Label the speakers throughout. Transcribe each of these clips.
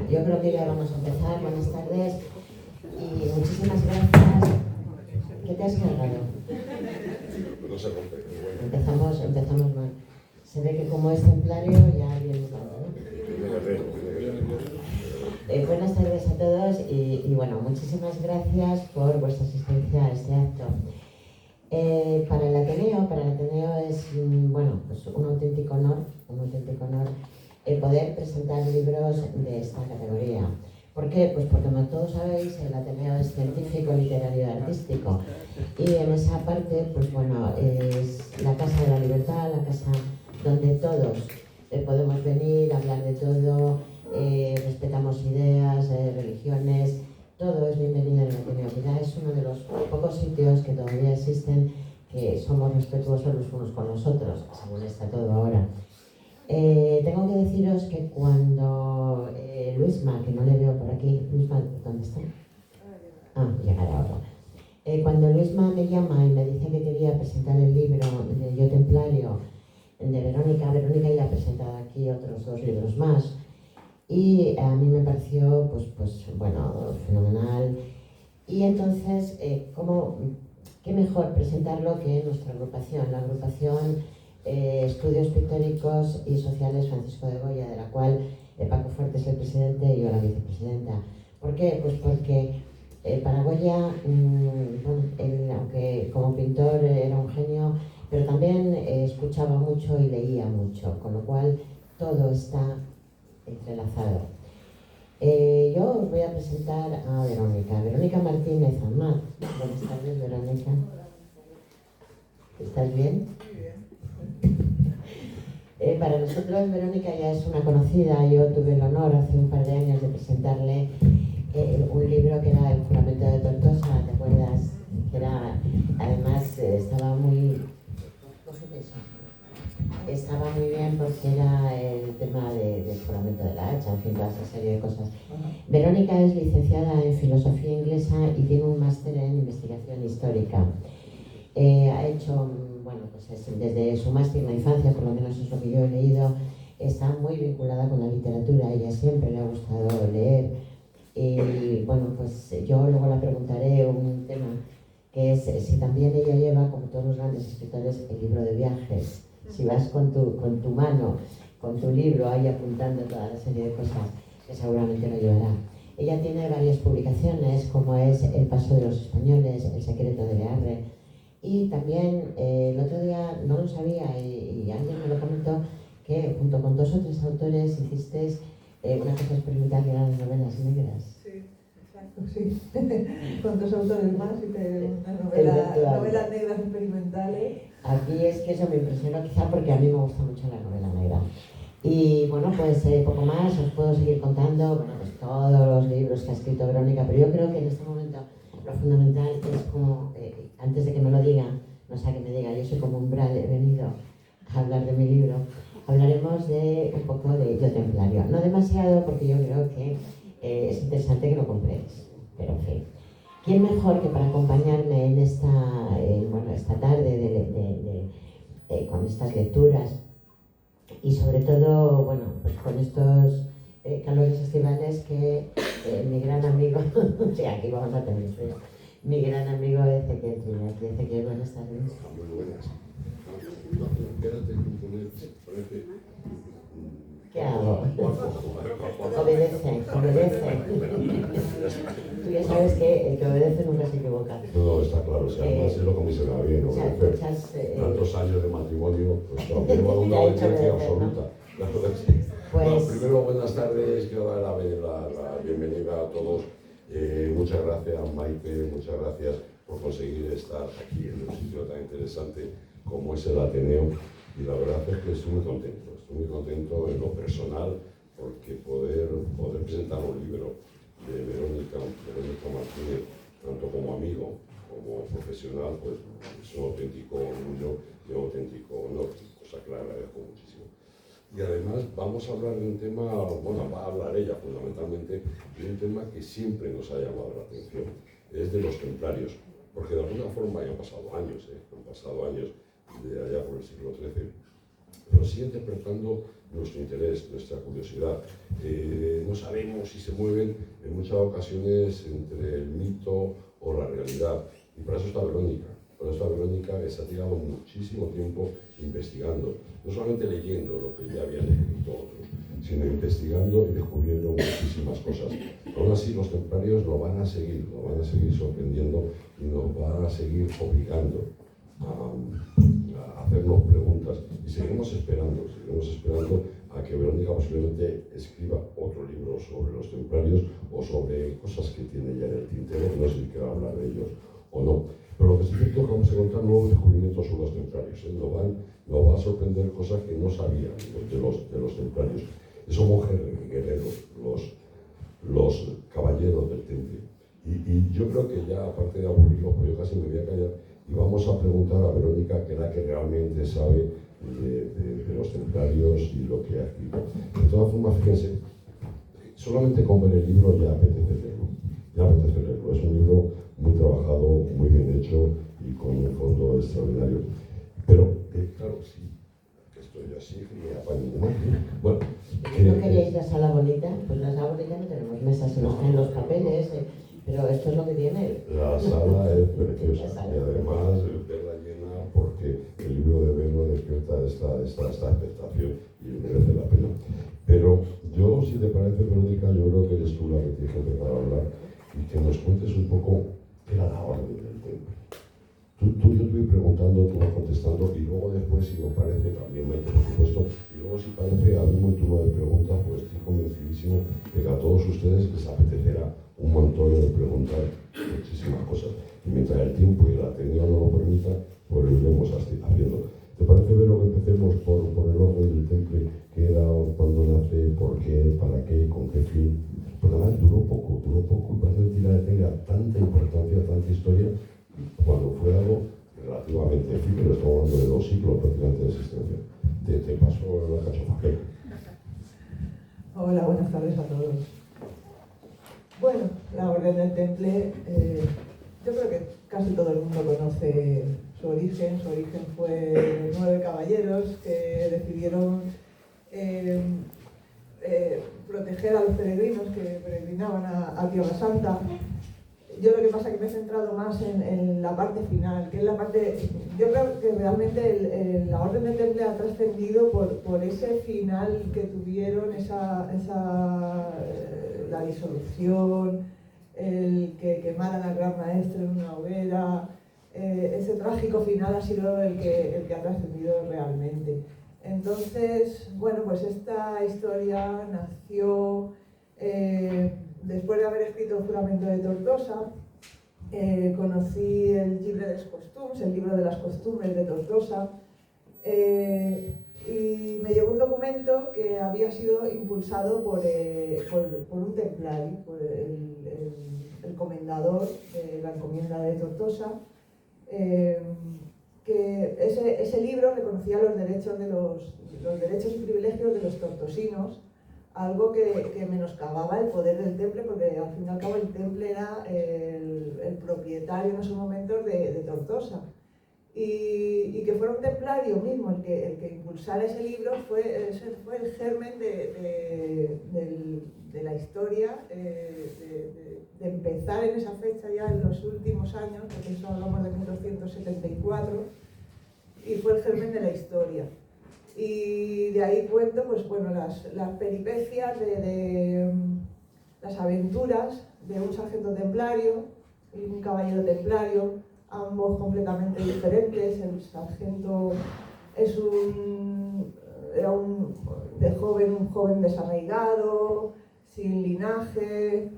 Speaker 1: yo creo que ya vamos a empezar. Buenas tardes y muchísimas gracias. ¿Qué te has cargado?
Speaker 2: No se rompe.
Speaker 1: Empezamos mal. Se ve que como es templario ya viene un tanto, ¿no? Buenas tardes a todos y bueno, muchísimas gracias por vuestra asistencia a este acto. Para el Ateneo es bueno, pues un auténtico honor poder presentar libros de esta categoría. ¿Por qué? Pues porque como todos sabéis, el Ateneo es científico, literario y artístico. Y en esa parte, pues bueno, es la casa de la libertad, la casa donde todos podemos venir, hablar de todo, respetamos ideas, religiones, todo es bienvenido en el Ateneo. Quizá es uno de los pocos sitios que todavía existen que somos respetuosos los unos con los otros, según está todo ahora. Tengo que deciros que cuando Luisma, que no le veo por aquí, Luisma, ¿dónde está? Llegará ahora. Cuando Luisma me llama y me dice que quería presentar el libro de Yo Templario, de Verónica ya ha presentado aquí otros 2 libros más, y a mí me pareció, pues bueno, fenomenal. Y entonces, ¿qué mejor presentarlo que nuestra agrupación? La agrupación Estudios Pictóricos y Sociales Francisco de Goya, de la cual Paco Fuerte es el presidente y yo la vicepresidenta. ¿Por qué? Pues porque para Goya, bueno, él, aunque como pintor era un genio, pero también escuchaba mucho y leía mucho, con lo cual todo está entrelazado. Yo os voy a presentar a Verónica Martínez Amat. Buenas tardes, Verónica. ¿Estás bien?
Speaker 3: Muy bien.
Speaker 1: Para nosotros Verónica ya es una conocida. Yo tuve el honor hace un par de años de presentarle un libro que era El juramento de Tortosa, ¿te acuerdas? Que era, además, estaba muy bien porque era el tema del juramento de la hacha, en fin, toda esa serie de cosas. Verónica es licenciada en filosofía inglesa y tiene un máster en investigación histórica. Ha hecho, bueno, pues desde su más tierna infancia, por lo menos es lo que yo he leído, está muy vinculada con la literatura. Ella siempre le ha gustado leer. Y bueno, pues yo luego la preguntaré un tema que es si también ella lleva, como todos los grandes escritores, el libro de viajes. Si vas con tu mano, con tu libro ahí apuntando toda la serie de cosas, que seguramente lo llevará. Ella tiene varias publicaciones, como es El paso de los españoles, El secreto de Learre. Y también el otro día, no lo sabía y alguien me lo comentó, que junto con 2 o 3 autores hicisteis una cosa experimental que eran novelas negras.
Speaker 3: Sí, exacto, sí. Con 2 autores más y novelas negras experimentales.
Speaker 1: Aquí es que eso me impresionó quizá porque a mí me gusta mucho la novela negra. Y bueno, pues poco más, os puedo seguir contando, bueno, pues todos los libros que ha escrito Verónica, pero yo creo que en este momento lo fundamental es como, antes de que me lo diga, no sea que me diga, yo soy como umbral, he venido a hablar de mi libro, hablaremos de un poco de Yo Templario. No demasiado porque yo creo que es interesante que lo compréis, pero en fin. ¿Quién mejor que para acompañarme en esta tarde con estas lecturas y sobre todo, bueno, pues con estos calores estivales que mi gran amigo, sí, aquí vamos a tener frío, mi gran amigo Ezequiel Trinidad. Ezequiel, buenas tardes.
Speaker 2: Muy buenas. Quédate ponete.
Speaker 1: ¿Qué hago? Obedece. Tú ya sabes que el que obedece nunca se equivoca.
Speaker 2: No, está claro, si además es lo que me se me va bien, obedecer. Tantos años de matrimonio, pues no, tengo una obediencia absoluta. Claro que sí. Bueno, primero, buenas tardes, quiero dar la bienvenida a todos. Muchas gracias, Maite, muchas gracias por conseguir estar aquí en un sitio tan interesante como es el Ateneo. Y la verdad es que estoy muy contento en lo personal, porque poder presentar un libro de Verónica Martínez, tanto como amigo como profesional, pues es un auténtico orgullo y un auténtico honor, cosa que le agradezco muchísimo. Y además vamos a hablar de un tema, bueno, va a hablar ella fundamentalmente, de un tema que siempre nos ha llamado la atención, es de los templarios, porque de alguna forma ya han pasado años de allá por el siglo XIII, pero sigue interpretando nuestro interés, nuestra curiosidad. No sabemos si se mueven en muchas ocasiones entre el mito o la realidad. Y para eso está Verónica. Para eso está Verónica, que se ha tirado muchísimo tiempo investigando, no solamente leyendo lo que ya habían escrito otros, sino investigando y descubriendo muchísimas cosas. Aún así, los templarios lo van a seguir sorprendiendo y nos van a seguir obligando a hacernos preguntas. Y seguimos esperando a que Verónica posiblemente escriba otro libro sobre los templarios o sobre cosas que tiene ya en el tintero, no sé si quiero hablar de ellos o no. Pero lo que sí es cierto es que vamos a encontrar nuevos descubrimientos sobre los templarios. Nos va a sorprender cosas que no sabían de los templarios. Esos monjes guerreros, los caballeros del temple. Y yo creo que ya, aparte de aburrirlos, pues yo casi me voy a callar y vamos a preguntar a Verónica, que es la que realmente sabe de los templarios y lo que ha escrito. De todas formas, fíjense, solamente con ver el libro ya apetece leerlo. Es un libro muy trabajado, muy bien hecho y con un fondo extraordinario. Pero, claro, sí, que estoy así, que me apaño de mal. Bueno,
Speaker 1: ¿no queréis la sala bonita? Pues la sala bonita no tenemos mesas, se nos caen los papeles, pero esto es lo que tiene.
Speaker 2: La sala es preciosa y además verla llena porque el libro de Beno despierta esta expectación y merece la pena. Pero yo, si te parece, Verónica, yo creo que eres tú la que tienes que empezar a hablar y que nos cuentes un poco qué era la orden del temple. Yo te voy preguntando, tú vas contestando y luego después, si nos parece, también Maite, por supuesto, y luego si parece algún turno de preguntas, pues estoy convencidísimo de que a todos ustedes les apetecerá un montón de preguntar muchísimas cosas. Y mientras el tiempo y la técnica no lo permita, pues lo iremos haciendo. ¿Te parece, Vero, que empecemos por el orden del temple? ¿Qué era, cuándo nace, por qué, para qué, con qué fin? Porque además duró poco, y parece mentira de tenga tanta importancia, tanta historia, cuando fue algo relativamente efímero, estamos hablando de 2 siglos prácticamente de existencia. Te paso la cachofa.
Speaker 3: Hola, buenas tardes a todos. Bueno, la Orden del Temple, yo creo que casi todo el mundo conoce su origen. Su origen fue 9 caballeros que decidieron proteger a los peregrinos que peregrinaban a Tierra Santa. Yo lo que pasa es que me he centrado más en la parte final, que es la parte... Yo creo que realmente la Orden del Temple ha trascendido por ese final que tuvieron, la disolución, el que quemaran al Gran Maestre en una hoguera. Ese trágico final ha sido el que ha trascendido realmente. Entonces, bueno, pues esta historia nació... después de haber escrito el Juramento de Tortosa, conocí el Llibre dels Costums, el libro de las costumbres de Tortosa, y me llegó un documento que había sido impulsado por un templario, por el comendador de la encomienda de Tortosa, que ese libro reconocía los derechos y privilegios de los tortosinos, algo que menoscababa el poder del temple, porque al fin y al cabo el temple era el propietario en esos momentos de Tortosa. Y que fuera un templario mismo el que impulsara ese libro fue el germen de la historia, de empezar en esa fecha ya en los últimos años, porque eso hablamos de 1274, y fue el germen de la historia. Y de ahí cuento, pues bueno, las peripecias de las aventuras de un sargento templario y un caballero templario, ambos completamente diferentes. El sargento era un joven desarraigado, sin linaje,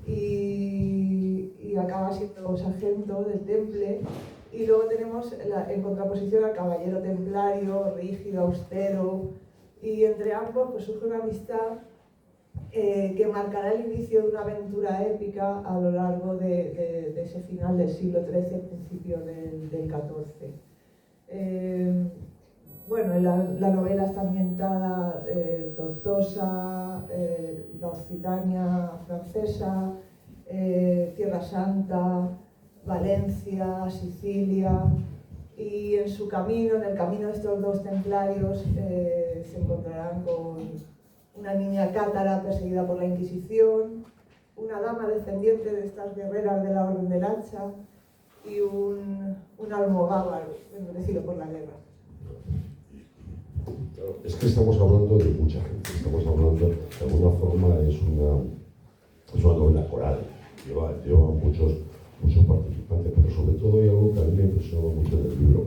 Speaker 3: y acaba siendo sargento del temple. Y luego tenemos en contraposición al caballero templario, rígido, austero, y entre ambos pues surge una amistad que marcará el inicio de una aventura épica a lo largo de ese final del siglo XIII, principio del XIV. Bueno, la novela está ambientada en Tortosa, la Occitania francesa, Tierra Santa, Valencia, Sicilia, y en su camino, en el camino de estos dos templarios, se encontrarán con una niña cátara perseguida por la Inquisición, una dama descendiente de estas guerreras de la Orden del Hacha y un almogávar endurecido por la guerra.
Speaker 2: Claro, es que estamos hablando de mucha gente, estamos hablando, de alguna forma es una novela coral, lleva muchos participantes, pero sobre todo hay algo que a mí me impresionó mucho en el libro,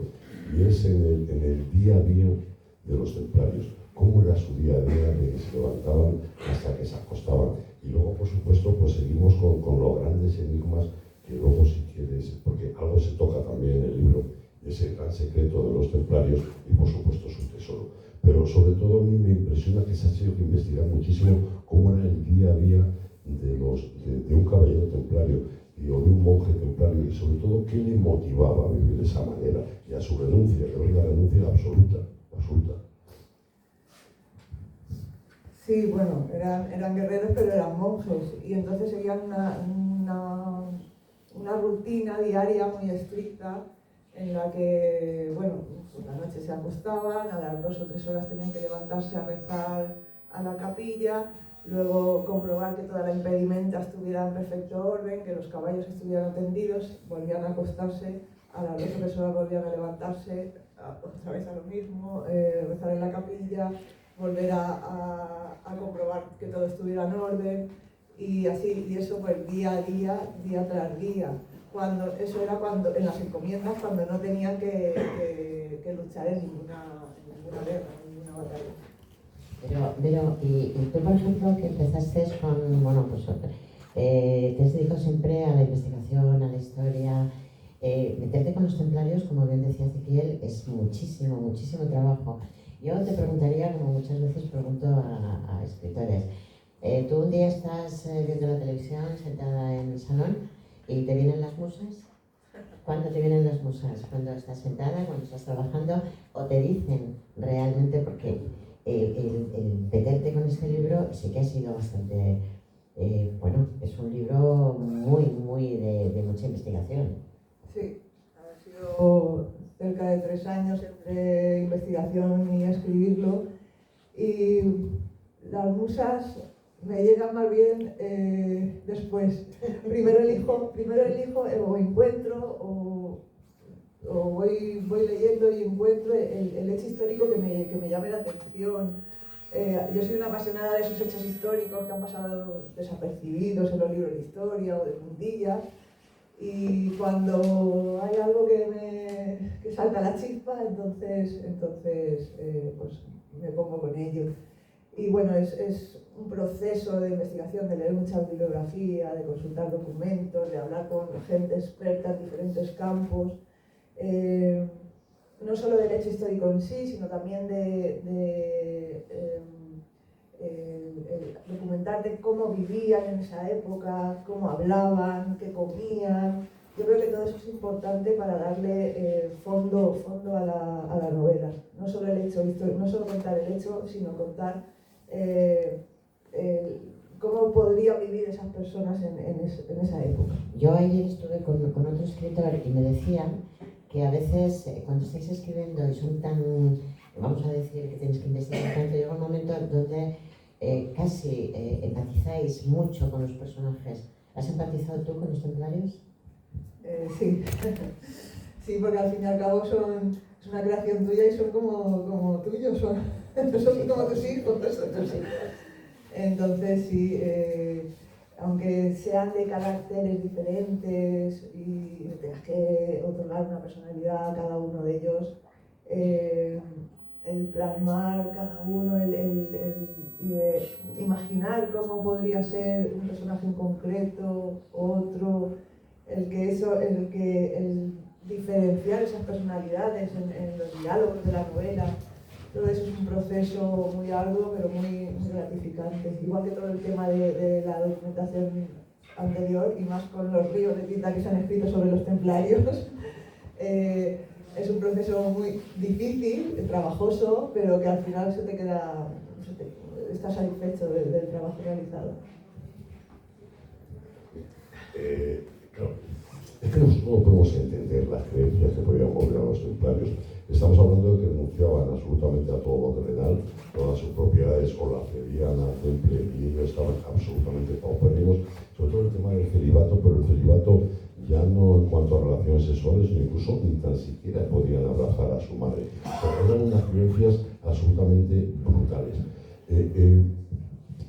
Speaker 2: y es en el día a día de los templarios. Cómo era su día a día, de que se levantaban hasta que se acostaban. Y luego, por supuesto, pues seguimos con los grandes enigmas que luego, si quieres, porque algo se toca también en el libro, ese gran secreto de los templarios y, por supuesto, su tesoro. Pero sobre todo a mí me impresiona que se ha tenido que investigar muchísimo cómo era el día a día de un caballero templario o de un monje templario, y sobre todo qué le motivaba a vivir de esa manera y a su renuncia, que es una renuncia absoluta.
Speaker 3: Sí, bueno, eran guerreros, pero eran monjes, y entonces seguían una rutina diaria muy estricta en la que, bueno, por la noche se acostaban, a las 2 o 3 horas tenían que levantarse a rezar a la capilla, luego comprobar que toda la impedimenta estuviera en perfecto orden, que los caballos estuvieran tendidos, volvían a acostarse, a las 2 o 3 horas volvían a levantarse, otra vez a lo mismo, rezar en la capilla, volver a comprobar que todo estuviera en orden, y así, y eso pues día a día, día tras día. Eso era cuando, en las encomiendas, cuando no tenían que luchar en ninguna guerra, en ninguna batalla.
Speaker 1: Pero y tú, por ejemplo, que empezaste con, bueno, pues te has dedicado siempre a la investigación, a la historia, meterte con los templarios, como bien decía Ezequiel, es muchísimo trabajo. Yo te preguntaría, como muchas veces pregunto a escritores, tú un día estás viendo la televisión, sentada en el salón, y te vienen las musas. ¿Cuándo te vienen las musas? ¿Cuando estás sentada, cuando estás trabajando? ¿O te dicen realmente? Porque el meterte con este libro sí que ha sido bastante, bueno, es un libro muy de mucha investigación.
Speaker 3: Sí, ha sido cerca de 3 años entre investigación y escribirlo, y las musas me llegan más bien después. Primero elijo o encuentro o voy leyendo y encuentro el hecho histórico que me llame la atención. Yo soy una apasionada de esos hechos históricos que han pasado desapercibidos en los libros de historia o de puntillas, y cuando hay algo que salta la chispa, entonces pues me pongo con ello. Y bueno, es un proceso de investigación, de leer mucha bibliografía, de consultar documentos, de hablar con gente experta en diferentes campos, no solo del hecho histórico en sí, sino también de documentarte cómo vivían en esa época, cómo hablaban, qué comían. Yo creo que todo eso es importante para darle fondo a la novela. No solo el hecho histórico, no solo contar el hecho, sino contar cómo podrían vivir esas personas en esa época.
Speaker 1: Yo ayer estuve con otro escritor y me decían que a veces cuando estáis escribiendo y son tan, vamos a decir, que tenéis que investigar tanto, llega un momento donde casi empatizáis mucho con los personajes. ¿Has empatizado tú con los templarios?
Speaker 3: Sí. Sí, porque al fin y al cabo es una creación tuya y son como tuyos, son como tus hijos. Entonces sí, aunque sean de caracteres diferentes y tengas que otorgar una personalidad a cada uno de ellos, el plasmar cada uno, imaginar cómo podría ser un personaje en concreto, otro, el diferenciar esas personalidades en los diálogos de la novela. Todo eso es un proceso muy arduo, pero muy gratificante. Igual que todo el tema de la documentación anterior, y más con los ríos de tinta que se han escrito sobre los templarios. Es un proceso muy difícil, trabajoso, pero que al final estás satisfecho del trabajo realizado.
Speaker 2: Claro, es que nosotros no podemos entender las creencias que podríamos ver a los los templarios. Estamos hablando de que renunciaban absolutamente a todo lo terrenal, todas sus propiedades, o la cedían al temple, y ellos estaban absolutamente paupérrimos, sobre todo el tema del celibato, pero el celibato ya no en cuanto a relaciones sexuales, sino incluso ni tan siquiera podían abrazar a su madre. Pero eran unas creencias absolutamente brutales.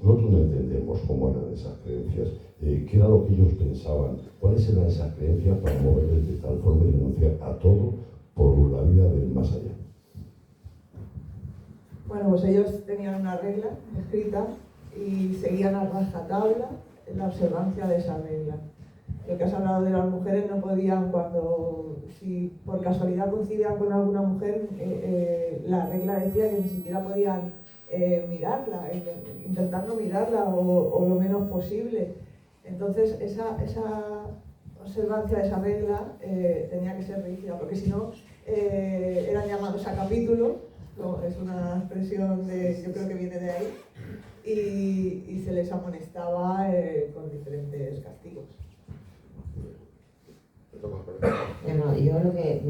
Speaker 2: Nosotros no entendemos cómo eran esas creencias, qué era lo que ellos pensaban, cuáles eran esas creencias para moverles de tal forma y renunciar a todo por la vida del más allá.
Speaker 3: Bueno, pues ellos tenían una regla escrita y seguían a rajatabla la observancia de esa regla. Lo que has hablado de las mujeres, no podían, si por casualidad coincidían con alguna mujer, la regla decía que ni siquiera podían mirarla, intentar no mirarla o lo menos posible. Entonces esa observancia de esa regla tenía que ser rígida, porque si no eran llamados a capítulo, ¿no? Es una expresión yo creo que viene de ahí, y se les amonestaba con diferentes castigos.
Speaker 1: Bueno, yo lo que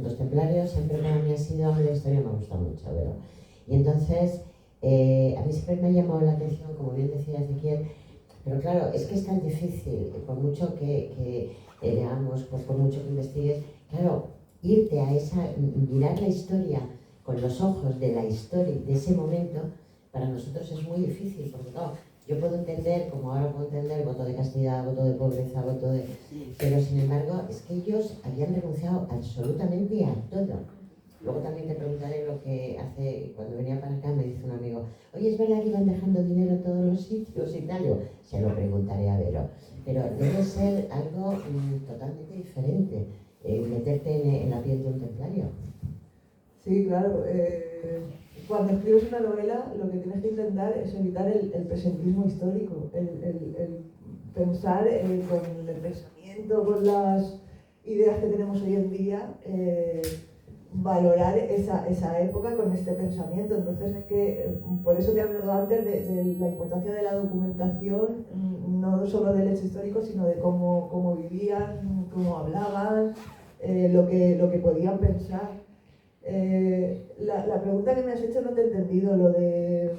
Speaker 1: los templarios siempre para mí ha sido, la historia me gusta mucho, pero y entonces a mí siempre me ha llamado la atención, como bien decía Ezequiel, pero claro, es que es tan difícil, por mucho que leamos, por mucho que investigues, claro, irte a mirar la historia con los ojos de la historia de ese momento, para nosotros es muy difícil, porque claro, yo puedo entender, como ahora puedo entender, voto de castidad, voto de pobreza, voto de... Pero sin embargo, es que ellos habían renunciado absolutamente a todo. Luego también te preguntaré lo que hace, cuando venía para acá me dice un amigo, oye, ¿es verdad que iban dejando dinero en todos los sitios y tal? Yo, se lo preguntaré a Vero. Pero debe ser algo totalmente diferente, meterte en la piel de un templario.
Speaker 3: Sí, claro. Cuando escribes una novela, lo que tienes que intentar es evitar el presentismo histórico, el pensar con el pensamiento, con las ideas que tenemos hoy en día, valorar esa época con este pensamiento. Entonces por eso te he hablado antes de la importancia de la documentación, no solo del hecho histórico, sino de cómo vivían, cómo hablaban, lo que podían pensar. La pregunta que me has hecho no te he entendido, lo de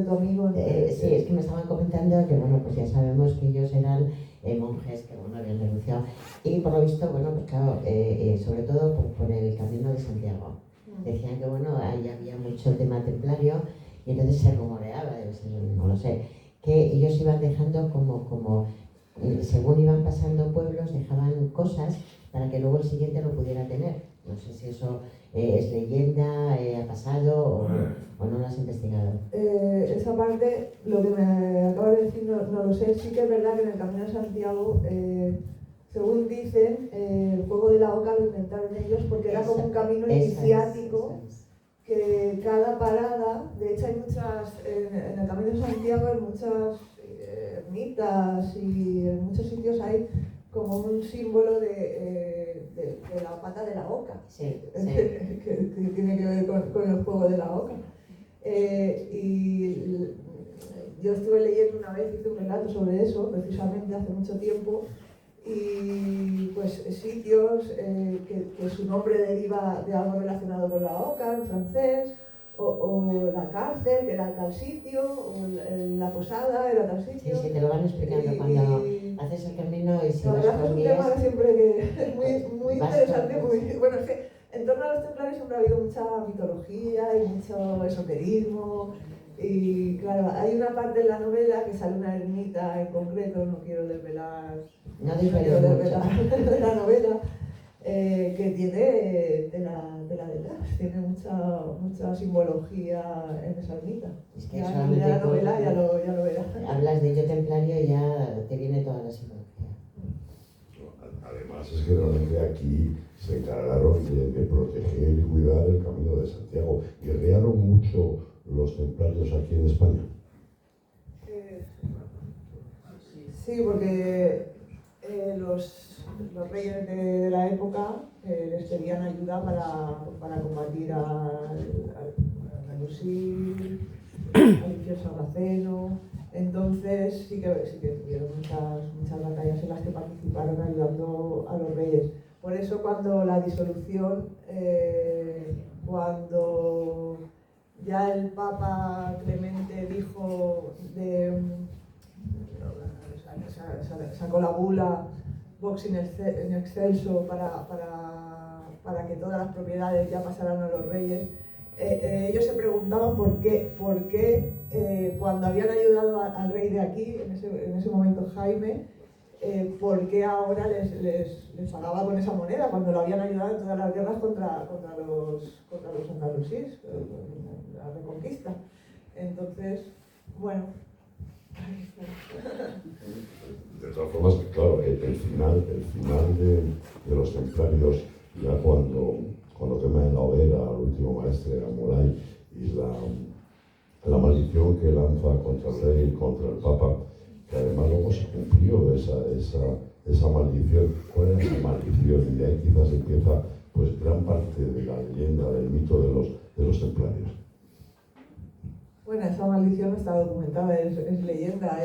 Speaker 3: tu amigo.
Speaker 1: Sí, es que me estaban comentando que, bueno, pues ya sabemos que ellos eran monjes que, bueno, habían renunciado. Y por lo visto, bueno, pues claro, sobre todo por el Camino de Santiago. Decían que, bueno, ahí había mucho tema templario y entonces se rumoreaba, no lo sé, que ellos iban dejando como según iban pasando pueblos, dejaban cosas para que luego el siguiente lo pudiera tener. No sé si eso es leyenda, ha pasado o no lo has investigado.
Speaker 3: Esa parte, lo que me acabas de decir, no lo sé. Sí que es verdad que en el Camino de Santiago, según dicen, el fuego de la Oca lo inventaron ellos porque era como un camino iniciático, que cada parada, de hecho hay muchas, en el Camino de Santiago hay muchas ermitas y en muchos sitios hay como un símbolo de la pata de la oca,
Speaker 1: sí.
Speaker 3: que tiene que ver con el fuego de la oca. Y yo estuve leyendo una vez, hice un relato sobre eso, precisamente hace mucho tiempo, y pues sitios que su nombre deriva de algo relacionado con la oca, en francés, o la cárcel, que era tal sitio, o la posada, era tal sitio.
Speaker 1: Sí, te lo van explicando cuando haces el camino y si vas
Speaker 3: con guías. Es un tema siempre que es muy interesante, bueno, es que en torno a los templarios siempre ha habido mucha mitología y mucho esoterismo, y claro, hay una parte en la novela que sale una ermita en concreto, no quiero desvelar la novela, que tiene tela detrás, tiene mucha simbología en esa ermita.
Speaker 1: Es que
Speaker 3: ya la novela ya lo verás.
Speaker 1: Hablas de yo templario y ya te viene toda la simbología.
Speaker 2: Además es que realmente aquí se encargaron de proteger y cuidar el Camino de Santiago. ¿Guerrearon mucho los templarios aquí en España?
Speaker 3: Sí, porque los reyes de la época les pedían ayuda para combatir al Andalusí, al Imperio Sarraceno. Entonces sí que tuvieron muchas batallas en las que participaron ayudando a los reyes. Por eso cuando la disolución, cuando ya el Papa Clemente dijo sacó la bula Vox in excelso para que todas las propiedades ya pasaran a los reyes, ellos se preguntaban por qué cuando habían ayudado al rey de aquí, en ese momento Jaime, por qué ahora les pagaba con esa moneda cuando lo habían ayudado en todas las guerras contra los andalusíes, la reconquista. Entonces, bueno.
Speaker 2: De todas formas, claro, el final de los templarios, ya cuando quema en la hoguera al último maestre, a Molay, y la maldición que lanza contra el rey, contra el papa, que además luego se cumplió esa maldición. ¿Cuál era esa maldición? Y de ahí quizás empieza pues gran parte de la leyenda, del mito de los templarios.
Speaker 3: Bueno, esa maldición no está documentada, es leyenda.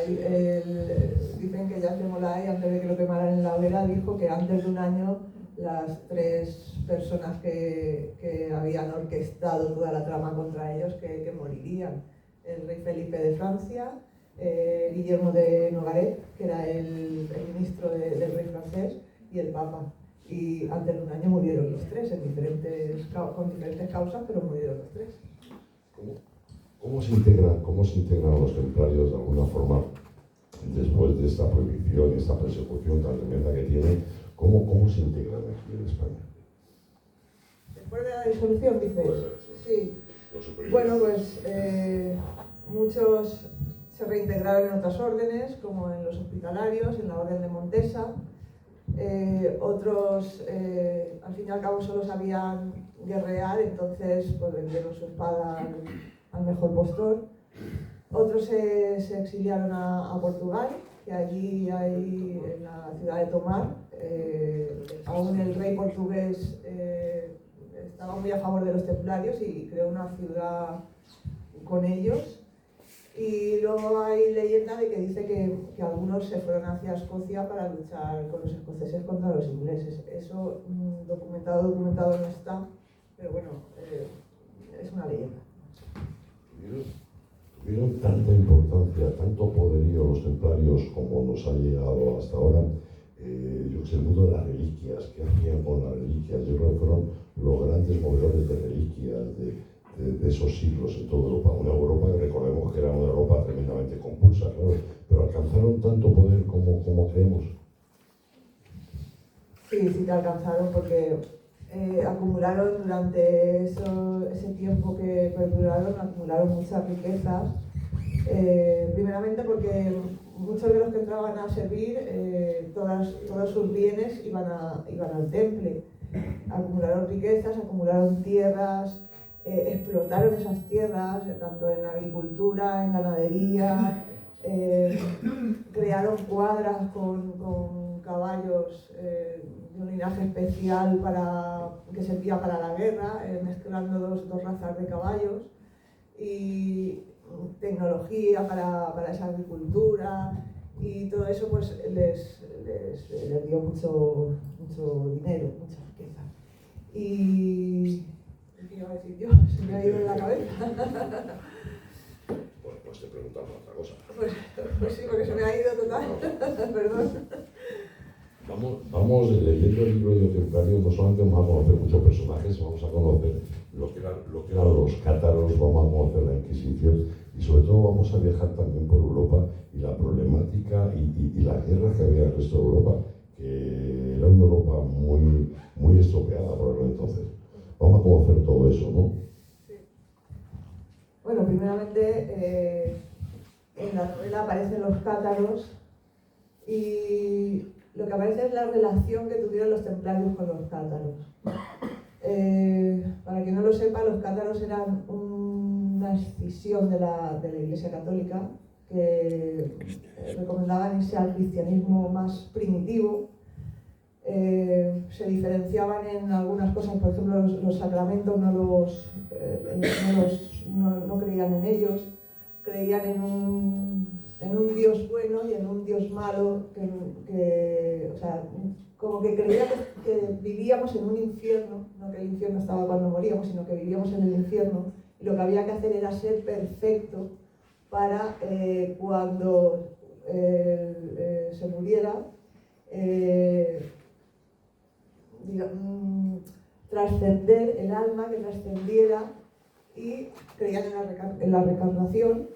Speaker 3: Dicen que Jacques de Molay, antes de que lo quemaran en la hoguera, dijo que antes de un año las 3 personas que habían orquestado toda la trama contra ellos que morirían. El rey Felipe de Francia, Guillermo de Nogaret, que era el ministro del rey francés, y el Papa. Y antes de un año murieron los 3, con diferentes causas, pero murieron los 3.
Speaker 2: ¿Cómo se integran los templarios de alguna forma después de esta prohibición y esta persecución tan tremenda que tienen? ¿Cómo se integran aquí en España?
Speaker 3: Después de la disolución, dices.
Speaker 2: Pues,
Speaker 3: sí. Bueno, pues muchos se reintegraron en otras órdenes, como en los hospitalarios, en la Orden de Montesa. Otros, al fin y al cabo, solo sabían guerrear, entonces pues vendieron su espada al mejor postor. Otros se exiliaron a Portugal, que allí hay, en la ciudad de Tomar, aún el rey portugués estaba muy a favor de los templarios y creó una ciudad con ellos. Y luego hay leyenda de que dice que algunos se fueron hacia Escocia para luchar con los escoceses contra los ingleses. Eso documentado no está, pero bueno, es una leyenda.
Speaker 2: ¿Tuvieron tanta importancia, tanto poderío los templarios como nos ha llegado hasta ahora? Yo sé, el mundo de las reliquias, ¿qué hacían con las reliquias? Yo creo que fueron los grandes movedores de reliquias de esos siglos en toda Europa. Una Europa que recordemos que era una Europa tremendamente compulsa, claro, pero alcanzaron tanto poder como creemos.
Speaker 3: Sí que alcanzaron, porque acumularon durante ese tiempo que perduraron, acumularon muchas riquezas. Primeramente porque muchos de los que entraban a servir, todos sus bienes iban al temple. Acumularon riquezas, acumularon tierras, explotaron esas tierras, tanto en agricultura, en ganadería, crearon cuadras con caballos de un linaje especial que servía para la guerra, mezclando dos razas de caballos, y tecnología para esa agricultura, y todo eso pues les dio mucho dinero, mucha riqueza. Y ¿qué iba a decir yo? Se me ha ido de la cabeza.
Speaker 2: Pues te preguntamos otra cosa.
Speaker 3: Pues sí, porque se me ha ido total. Perdón.
Speaker 2: Vamos leyendo el libro de los templarios, no solamente vamos a conocer muchos personajes, vamos a conocer lo que eran los cátaros, vamos a conocer la Inquisición y sobre todo vamos a viajar también por Europa y la problemática y la guerra que había en el resto de Europa, que era una Europa muy, muy estropeada por aquel entonces. Vamos a conocer todo eso, ¿no?
Speaker 3: Sí. Bueno, primeramente en la novela aparecen los cátaros y lo que aparece es la relación que tuvieron los templarios con los cátaros. Para quien no lo sepa, los cátaros eran una escisión de la Iglesia Católica que recomendaban irse al cristianismo más primitivo. Se diferenciaban en algunas cosas, por ejemplo, los sacramentos no creían en ellos, creían en un Dios bueno y en un Dios malo, o sea, como que creía que vivíamos en un infierno, no que el infierno estaba cuando moríamos, sino que vivíamos en el infierno, y lo que había que hacer era ser perfecto para cuando se muriera, trascender el alma, que trascendiera, y creían en la reencarnación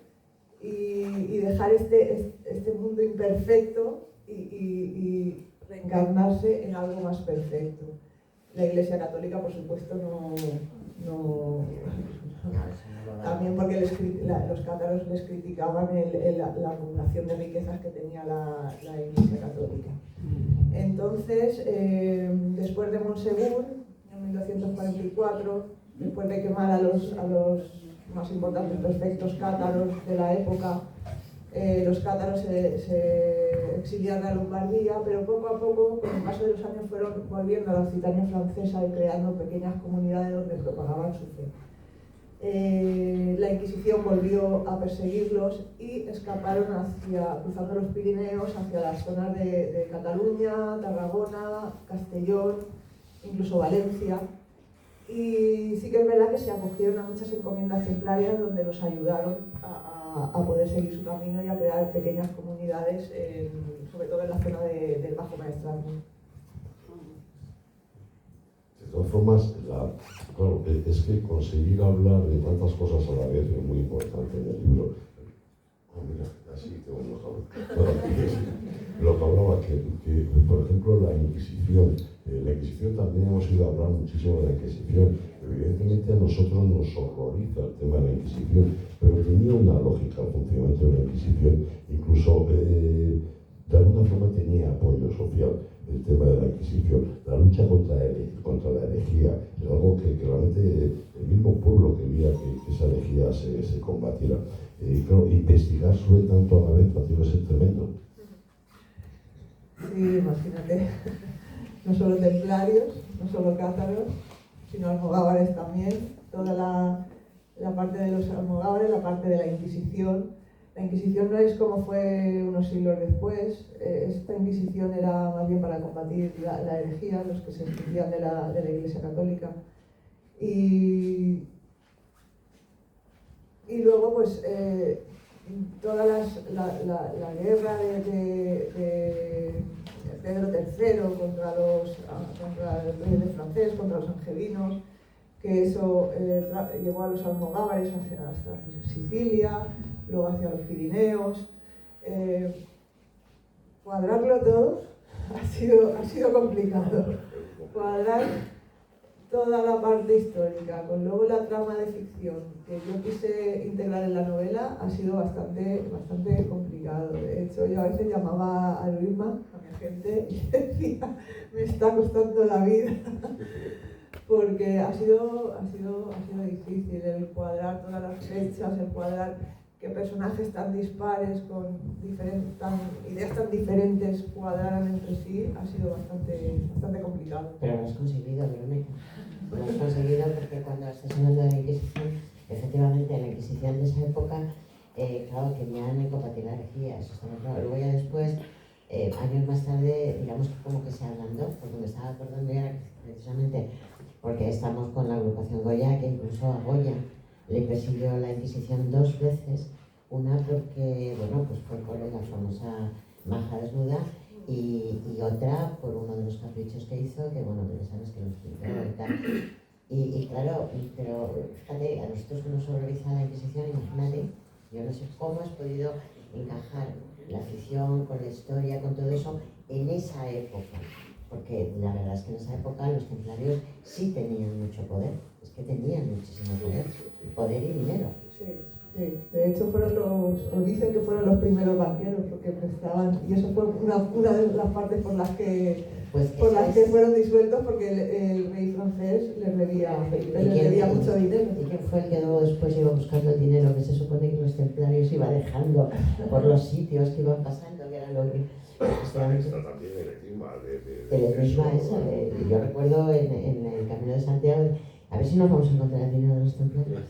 Speaker 3: y dejar este mundo imperfecto y reencarnarse en algo más perfecto. La Iglesia Católica, por supuesto, no también porque los cátaros les criticaban la acumulación de riquezas que tenía la Iglesia Católica. Entonces, después de Montsegur, en 1244, después de quemar a los más importantes prefectos cátaros de la época, los cátaros se exiliaron a Lombardía, pero poco a poco, con el paso de los años, fueron volviendo a la Occitania francesa y creando pequeñas comunidades donde propagaban su fe. La Inquisición volvió a perseguirlos y escaparon cruzando los Pirineos hacia las zonas de Cataluña, Tarragona, Castellón, incluso Valencia. Y sí que es verdad que se acogieron a muchas encomiendas templarias donde los ayudaron a poder seguir su camino y a crear pequeñas comunidades, sobre todo en la zona del Bajo Maestrazgo.
Speaker 2: De todas formas, claro, es que conseguir hablar de tantas cosas a la vez es muy importante en el libro. Mira, así tengo mejor. Lo que hablaba, que por ejemplo, la Inquisición también hemos ido a hablar muchísimo de la Inquisición. Evidentemente a nosotros nos horroriza el tema de la Inquisición, pero tenía una lógica el funcionamiento de la Inquisición, incluso de alguna forma tenía apoyo social el tema de la Inquisición. La lucha contra la herejía es algo que realmente el mismo pueblo quería que esa herejía se combatiera. Claro, investigar sobre tanto a la vez ha ser tremendo.
Speaker 3: Sí, imagínate, no solo templarios, no solo cátaros, sino almogávares también, toda la parte de los almogávares, la parte de la Inquisición. La Inquisición no es como fue unos siglos después. Esta Inquisición era más bien para combatir la herejía, los que se excluían de la Iglesia Católica. Y luego, pues, toda la guerra de Pedro III contra el rey francés, contra los angevinos, que eso llevó a los almogávares hasta Sicilia, luego hacia los Pirineos. Cuadrarlo todo ha sido complicado. Cuadrar toda la parte histórica, con luego la trama de ficción que yo quise integrar en la novela, ha sido bastante complicado. De hecho, yo a veces llamaba a Luisma, a mi agente, y decía, me está costando la vida, porque ha sido difícil el cuadrar todas las fechas, el cuadrar qué personajes tan dispares, con ideas tan diferentes cuadraran entre sí, ha sido bastante complicado.
Speaker 1: Pero lo has conseguido, Verónica. Lo has conseguido porque cuando estás hablando de la Inquisición, efectivamente, la Inquisición de esa época, claro, querían combatir la herejía, eso estaba claro. Luego ya después, años más tarde, digamos que como que se ablandó, porque me estaba acordando ya precisamente porque estamos con la agrupación Goya, que incluso a Goya le persiguió la Inquisición 2 veces, una porque, bueno, pues fue por la famosa maja desnuda, y otra por uno de los caprichos que hizo, que bueno, que ya sabes que los pintó y tal. Y claro, pero fíjate, a nosotros que nos horroriza la Inquisición, imagínate, yo no sé cómo has podido encajar la ficción con la historia, con todo eso, en esa época. Porque la verdad es que en esa época los templarios sí tenían mucho poder, es que tenían muchísimo poder y dinero.
Speaker 3: Sí. Sí, de hecho dicen que fueron los primeros banqueros porque prestaban, y eso fue una de las partes por las que fueron disueltos, porque el rey francés les debía mucho dinero.
Speaker 1: ¿Y quién fue el que luego después iba buscando el dinero? Que se supone que los templarios iba dejando por los sitios que iban pasando, que era lo que...
Speaker 2: Está también el
Speaker 1: enigma ese. Yo recuerdo en el Camino de Santiago, a ver si nos vamos a encontrar el dinero de los templarios.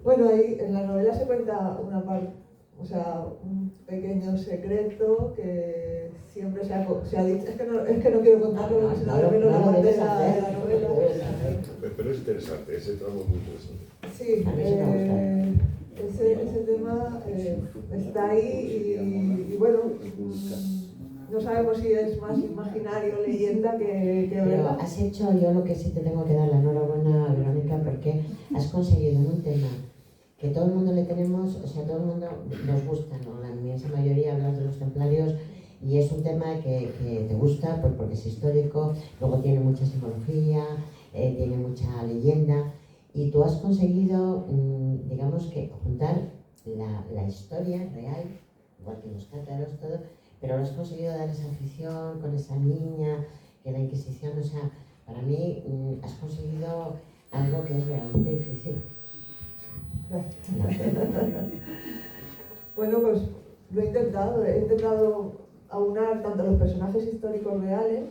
Speaker 3: Bueno, ahí en la novela se cuenta una parte, o sea, un pequeño secreto que siempre se ha dicho. Es que no quiero contarlo porque si no revelo la parte de la novela.
Speaker 2: Pero es interesante, ese tramo es muy interesante.
Speaker 3: Sí, ese tema está ahí y bueno, no sabemos si es más imaginario, leyenda que verdad.
Speaker 1: Pero has hecho, yo lo que sí te tengo que dar la enhorabuena, Verónica, porque has conseguido en un tema que todo el mundo le tenemos, o sea, todo el mundo nos gusta, ¿no? La inmensa mayoría hablar de los templarios y es un tema que te gusta pues porque es histórico, luego tiene mucha simbología, tiene mucha leyenda y tú has conseguido, digamos que juntar la historia real, igual que los cátaros, todo, pero lo has conseguido dar esa afición con esa niña, que la Inquisición, o sea, para mí has conseguido algo que es realmente difícil.
Speaker 3: Bueno, pues lo he intentado aunar tanto los personajes históricos reales,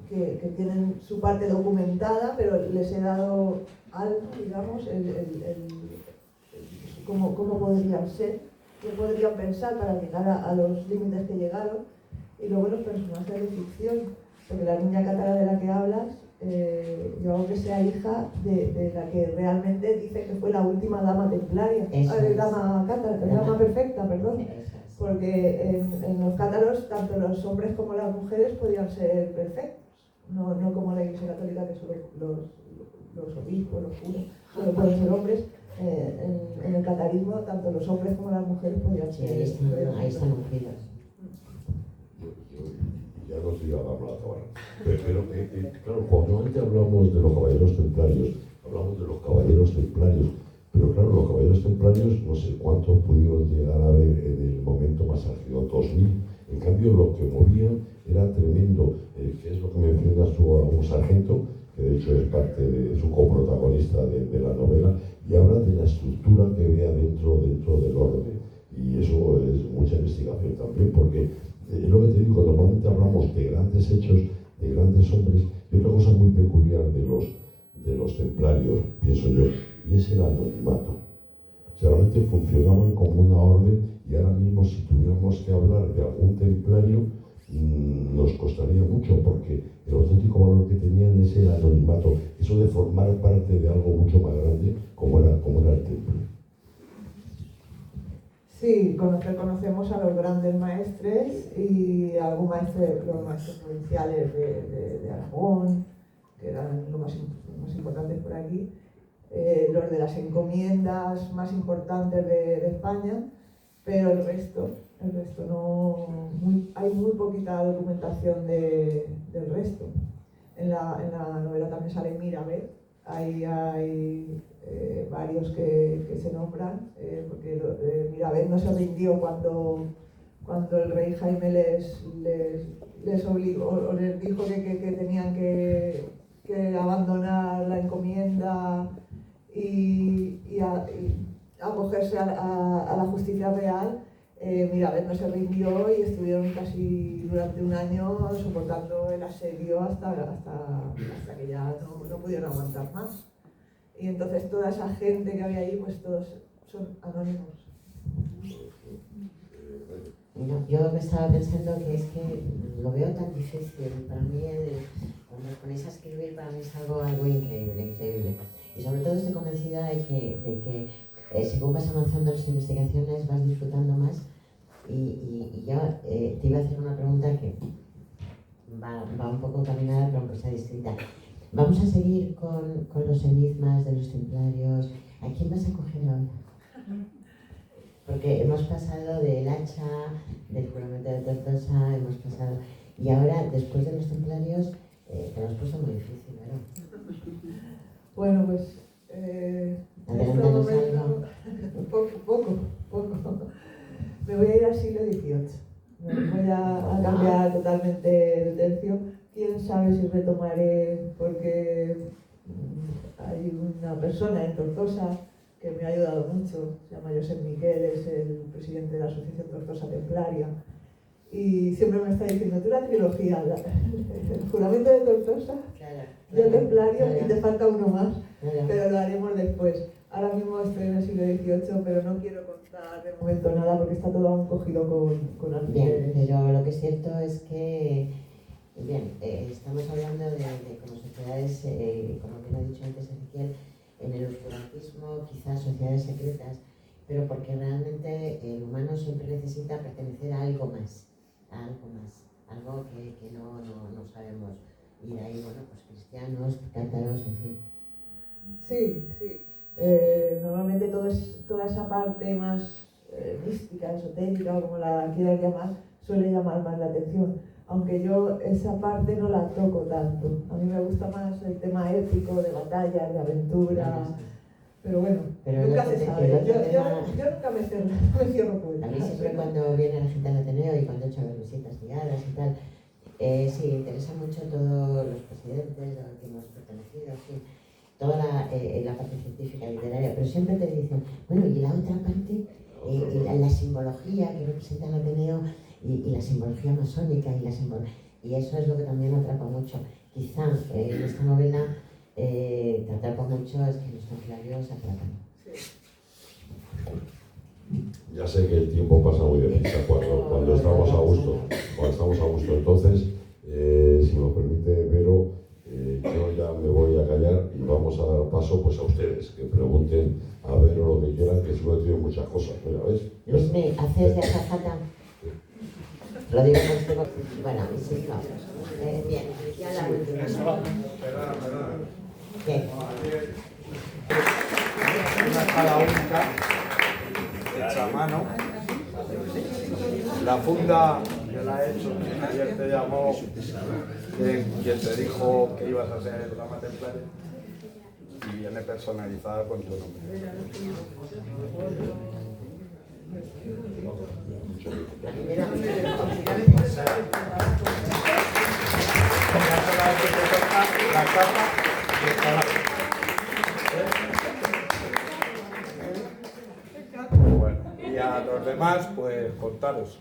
Speaker 3: que tienen su parte documentada, pero les he dado algo, digamos, cómo podrían ser, qué podrían pensar para llegar a los límites que llegaron, y luego los personajes de ficción, porque la niña cátara de la que hablas, yo hago que sea hija de la que realmente dice que fue la última dama templaria, dama cátara, dama perfecta, perdón, porque en los cátaros tanto los hombres como las mujeres podían ser perfectos, no como la Iglesia Católica, que solo los obispos, los curas, solo pueden ser hombres. En el catarismo tanto los hombres como las mujeres podían ser.
Speaker 1: Ahí están ungidos.
Speaker 2: Ya no te iba a dar la tabarra. Pero claro, cuando antes hablamos de los caballeros templarios, hablamos de los caballeros templarios, pero claro, los caballeros templarios no sé cuántos pudieron llegar a ver en el momento más álgido, 2000. En cambio, lo que movían era tremendo, que es lo que mencionas tú a un sargento, que de hecho es parte de su coprotagonista de la novela, y habla de la estructura que vea dentro del orden. Y eso es mucha investigación también, porque es lo que te digo, normalmente hablamos de grandes hechos, de grandes hombres, y otra cosa muy peculiar de los templarios, pienso yo, y es el anonimato. O sea, realmente funcionaban como una orden, y ahora mismo si tuviéramos que hablar de algún templario, nos costaría mucho, porque el auténtico valor que tenían es el anonimato, eso de formar parte de algo mucho más grande como era el templo.
Speaker 3: Sí, conocemos a los grandes maestres y a algún los maestros provinciales de Aragón, que eran los más importantes por aquí, los de las encomiendas más importantes de España, pero el resto no, hay muy poquita documentación del resto. En la novela también sale Miravet, hay varios que se nombran, porque Miravet no se rindió cuando el rey Jaime les obligó o les dijo que tenían que abandonar la encomienda y acogerse a la justicia real. Miravet no se rindió y estuvieron casi durante un año soportando el asedio hasta que ya no pudieron aguantar más. Y entonces toda esa gente que había ahí, pues todos son anónimos.
Speaker 1: No, yo me estaba pensando que es que lo veo tan difícil. Para mí, cuando os ponéis a escribir, para mí es algo increíble. Y sobre todo estoy convencida de que según vas avanzando en las investigaciones vas disfrutando más. Y yo te iba a hacer una pregunta que va un poco caminada, pero aunque sea distinta. Vamos a seguir con los enigmas de los templarios. ¿A quién vas a coger ahora? Porque hemos pasado del hacha, del juramento de Tortosa, hemos pasado... Y ahora, después de los templarios, te lo has puesto muy difícil, ¿verdad?
Speaker 3: Bueno, pues...
Speaker 1: adelántanos algo.
Speaker 3: Poco. Me voy a ir al siglo XVIII. Voy a cambiar totalmente de tercio. Quién sabe si retomaré, porque hay una persona en Tortosa que me ha ayudado mucho, se llama Josep Miquel, es el presidente de la Asociación Tortosa Templaria, y siempre me está diciendo, tú la trilogía, el juramento de Tortosa, yo templario, y te falta uno más, pero lo haremos después. ahora mismo estoy en el siglo XVIII, pero no quiero contar de momento nada porque está todo aún cogido con alfileres.
Speaker 1: Bien, pero lo que es cierto es que, bien, estamos hablando de como sociedades, como bien ha dicho antes Ezequiel, en el oscurantismo, quizás sociedades secretas, pero porque realmente el humano siempre necesita pertenecer a algo más, algo que no sabemos. Y de ahí, bueno, pues cristianos, cátaros, en fin.
Speaker 3: Sí. Normalmente toda esa parte más mística, esotérica, o como la quieras llamar, suele llamar más la atención. Aunque yo esa parte no la toco tanto. A mí me gusta más el tema épico, de batallas, de aventura. Pero bueno, nunca se sabe. Yo nunca me cierro puertas.
Speaker 1: A mí siempre cuando viene la gente al Ateneo y cuando he hecho visitas guiadas y tal, sí, interesa mucho todos los presidentes a los que hemos pertenecido, en fin, toda la parte científica, literaria, pero siempre te dicen, bueno, y la otra parte, la simbología que representa el Ateneo y la simbología masónica y eso es lo que también atrapa mucho. Quizá en esta novela te atrapa mucho, es que los templarios atrapan.
Speaker 2: Ya sé que el tiempo pasa muy deprisa cuando estamos a gusto. Entonces, si me permite, Vero, yo ya me voy a callar y vamos a dar paso pues a ustedes, que pregunten a Vero lo que quieran, que seguro tiene muchas cosas. Mira, ¿ves?
Speaker 1: Luismi, ¿haces de azafata? Lo digo por bueno, sí, no. Bien, ya la última. ¿Qué?
Speaker 4: Una escala única, hecha a mano. La funda que la he hecho, ayer te llamó, quien te dijo que ibas a ser dama templaria, y viene personalizada con tu nombre. La capa bueno, y a los demás, pues contaros.